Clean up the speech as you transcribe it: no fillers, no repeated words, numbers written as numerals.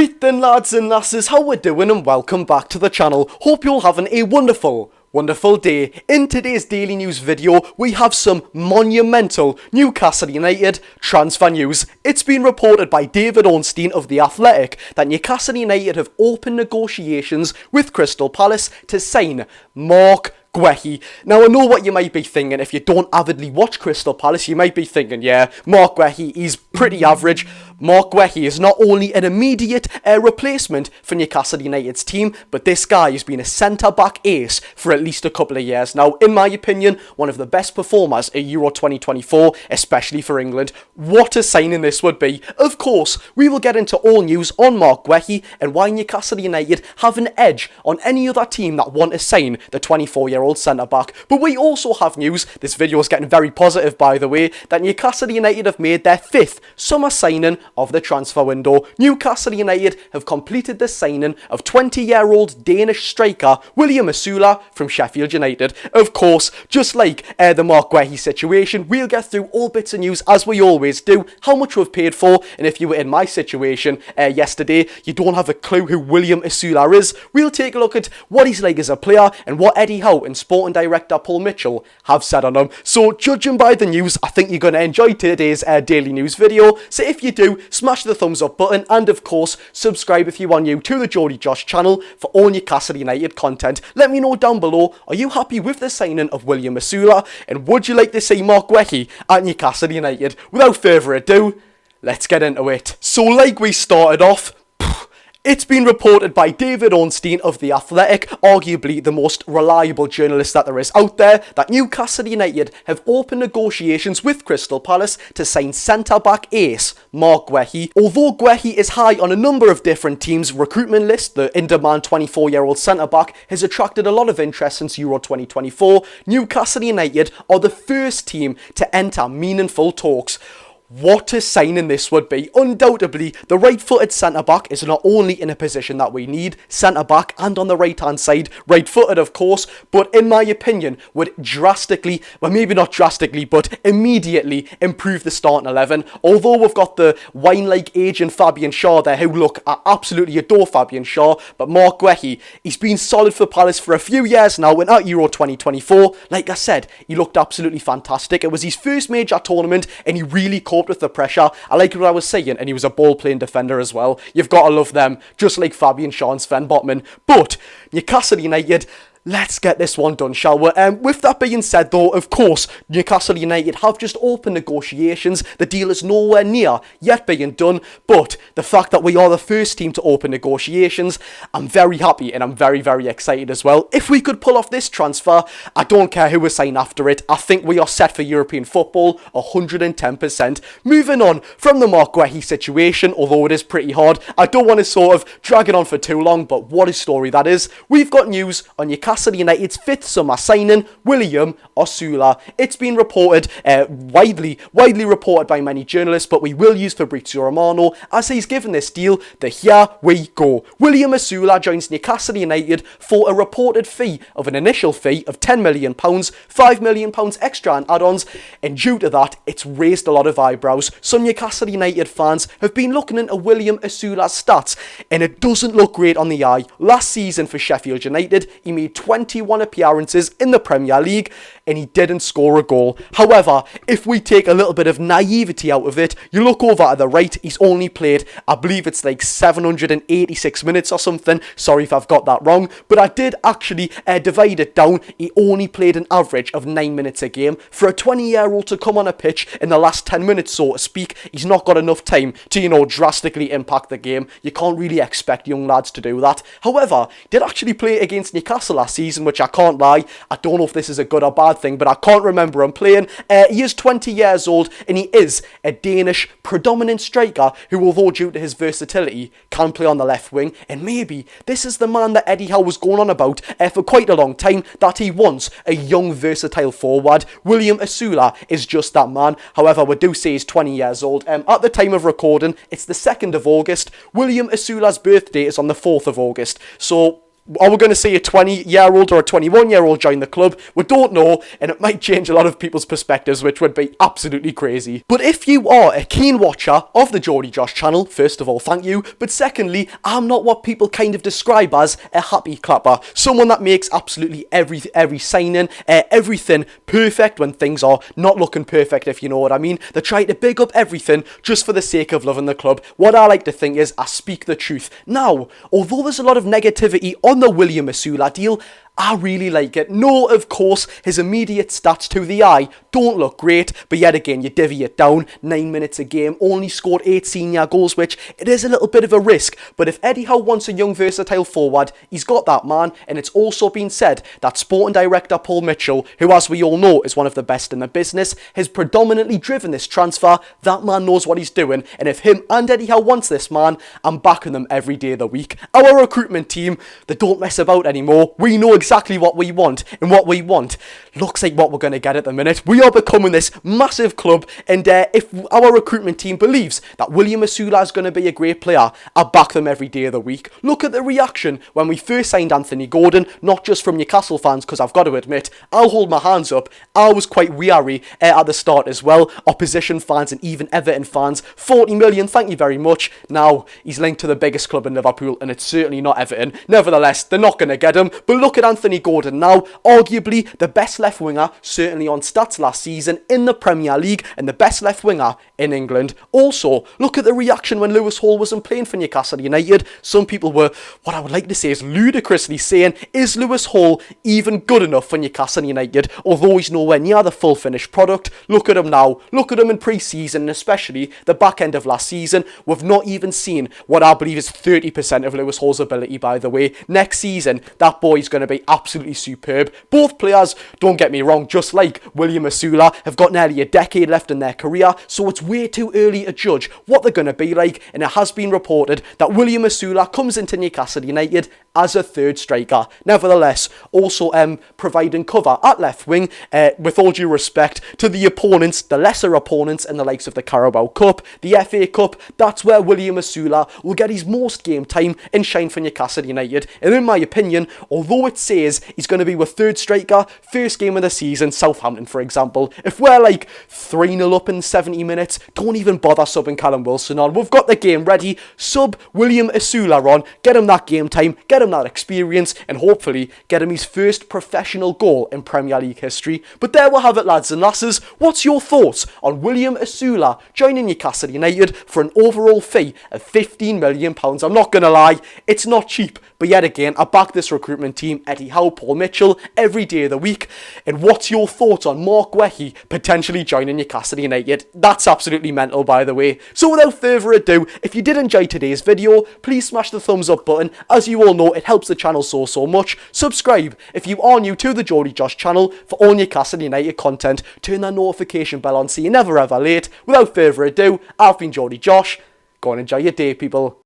Greet then lads and lasses, how we doing and welcome back to the channel. Hope you're all having a wonderful day. In today's daily news video, we have some monumental Newcastle United transfer news. It's been reported by David Ornstein of The Athletic that Newcastle United have opened negotiations with Crystal Palace to sign Marc Guehi. Now, I know what you might be thinking. If you don't avidly watch Crystal Palace, you might be thinking, yeah, Marc Guehi, he's pretty average. Marc Guehi is not only an immediate replacement for Newcastle United's team, but this guy has been a centre-back ace for at least a couple of years now. In my opinion, one of the best performers at Euro 2024, especially for England. What a signing this would be. Of course, we will get into all news on Marc Guehi and why Newcastle United have an edge on any other team that want to sign the 24-year-old centre-back. But we also have news, this video is getting very positive by the way, that Newcastle United have made their 5th summer signing of the transfer window. Newcastle United have completed the signing of 20-year-old Danish striker William Osula from Sheffield United. Of course, just like the Marc Guehi situation, we'll get through all bits of news as we always do, how much we've paid for, and if you were in my situation yesterday, you don't have a clue who William Osula is, we'll take a look at what he's like as a player and what Eddie Howe and sporting director Paul Mitchell have said on him. So judging by the news, I think you're going to enjoy today's daily news video. So if you do, smash the thumbs up button and of course subscribe if you are new to the Geordie Josh channel for all Newcastle United content. Let me know down below, are you happy with the signing of William Osula and would you like to see Marc Guehi at Newcastle United? Without further ado, let's get into it. So like we started off, it's been reported by David Ornstein of The Athletic, arguably the most reliable journalist that there is out there, that Newcastle United have opened negotiations with Crystal Palace to sign centre-back ace Marc Guehi. Although Guehi is high on a number of different teams' recruitment list, the in-demand 24-year-old centre-back has attracted a lot of interest since Euro 2024, Newcastle United are the first team to enter meaningful talks. What a signing this would be. Undoubtedly, the right-footed centre-back is not only in a position that we need, centre-back and on the right-hand side, right-footed of course, but in my opinion would drastically, well maybe not drastically, but immediately improve the starting 11. Although we've got the wine-like agent Fabian Schär there, who look, I absolutely adore Fabian Schär, but Marc Guehi, he's been solid for Palace for a few years now, and at Euro 2024, like I said, he looked absolutely fantastic. It was his first major tournament and he really coped with the pressure. I like what I was saying, and he was a ball-playing defender as well. You've got to love them, just like Fabian Schär and Sven Botman. But Newcastle United, let's get this one done, shall we? With that being said though, of course, Newcastle United have just opened negotiations. The deal is nowhere near yet being done, but the fact that we are the first team to open negotiations, I'm very happy and I'm very, very excited as well. If we could pull off this transfer, I don't care who we sign after it. I think we are set for European football, 110%. Moving on from the Marc Guehi situation, although it is pretty hard, I don't want to sort of drag it on for too long, but what a story that is. We've got news on Newcastle United's 5th summer signing, William Osula. It's been reported, widely reported by many journalists, but we will use Fabrizio Romano as he's given this deal the here we go. William Osula joins Newcastle United for a reported fee of an initial fee of £10 million, £5 million extra and add-ons, and due to that, it's raised a lot of eyebrows. Some Newcastle United fans have been looking into William Osula's stats, and it doesn't look great on the eye. Last season for Sheffield United, he made 21 appearances in the Premier League and he didn't score a goal. However, if we take a little bit of naivety out of it, you look over to the right, he's only played, I believe it's like 786 minutes or something. Sorry if I've got that wrong, but I did actually divide it down. He only played an average of 9 minutes a game. For a 20-year-old to come on a pitch in the last 10 minutes, so to speak, he's not got enough time to, drastically impact the game. You can't really expect young lads to do that. However, he did actually play against Newcastle last season, which I can't lie, I don't know if this is a good or bad thing, but I can't remember him playing. He is 20 years old and he is a Danish predominant striker who, although due to his versatility, can play on the left wing, and maybe this is the man that Eddie Howe was going on about for quite a long time, that he wants a young versatile forward. William Osula is just that man. However, we do say he's 20 years old. At the time of recording, it's the 2nd of August. William Osula's birthday is on the 4th of August, so Are we going to see a 20-year-old or a 21-year-old join the club? We don't know, and it might change a lot of people's perspectives, which would be absolutely crazy. But if you are a keen watcher of the Geordie Josh channel, first of all, thank you. But secondly, I'm not what people kind of describe as a happy clapper. Someone that makes absolutely every signing, everything perfect when things are not looking perfect, if you know what I mean. They try to big up everything just for the sake of loving the club. What I like to think is I speak the truth. Now, although there's a lot of negativity on the William Osula deal, I really like it. No, of course, his immediate stats to the eye don't look great, but yet again, you divvy it down, 9 minutes a game, only scored 8 senior goals, which it is a little bit of a risk, but if Eddie Howe wants a young versatile forward, he's got that, man. And it's also been said that sporting director Paul Mitchell, who as we all know is one of the best in the business, has predominantly driven this transfer. That man knows what he's doing, and if him and Eddie Howe wants this man, I'm backing them every day of the week. Our recruitment team, they don't mess about anymore. We know exactly what we want, and what we want looks like what we're going to get at the minute. We are becoming this massive club, and if our recruitment team believes that William Osula is going to be a great player, I back them every day of the week. Look at the reaction when we first signed Anthony Gordon, not just from Newcastle fans, because I've got to admit, I'll hold my hands up, I was quite weary at the start as well. Opposition fans and even Everton fans, 40 million, thank you very much. Now, he's linked to the biggest club in Liverpool, and it's certainly not Everton. Nevertheless, they're not going to get him, but look at Anthony Gordon now, arguably the best left winger, certainly on stats last season, in the Premier League, and the best left winger in England. Also, look at the reaction when Lewis Hall wasn't playing for Newcastle United. Some people were, what I would like to say is ludicrously saying, is Lewis Hall even good enough for Newcastle United? Although he's nowhere near the full finished product, look at him now, look at him in pre-season, and especially the back end of last season. We've not even seen what I believe is 30% of Lewis Hall's ability, by the way. Next season, that boy's going to be absolutely superb. Both players, don't get me wrong, just like William Osula, have got nearly a decade left in their career, so it's way too early to judge what they're going to be like, and it has been reported that William Osula comes into Newcastle United as a third striker. Nevertheless, also providing cover at left wing, with all due respect to the opponents, the lesser opponents in the likes of the Carabao Cup, the FA Cup. That's where William Osula will get his most game time and shine for Newcastle United. And in my opinion, although it says he's going to be with third striker, first game of the season, Southampton for example, if we're like 3-0 up in 70 minutes, don't even bother subbing Callum Wilson on. We've got the game ready, sub William Osula on, get him that game time, get him that experience, and hopefully get him his first professional goal in Premier League history. But there we have it, lads and lasses. What's your thoughts on William Osula joining Newcastle United for an overall fee of £15 million? I'm not going to lie, it's not cheap, but yet again, I back this recruitment team, Eddie Howe, Paul Mitchell, every day of the week. And what's your thoughts on Marc Guehi potentially joining Newcastle United? That's absolutely mental, by the way. So without further ado, if you did enjoy today's video, please smash the thumbs up button. As you all know, it helps the channel so much. Subscribe if you are new to the Geordie Josh channel for all Newcastle United content. Turn that notification bell on so you're never ever late. Without further ado, I've been Geordie Josh. Go and enjoy your day, people.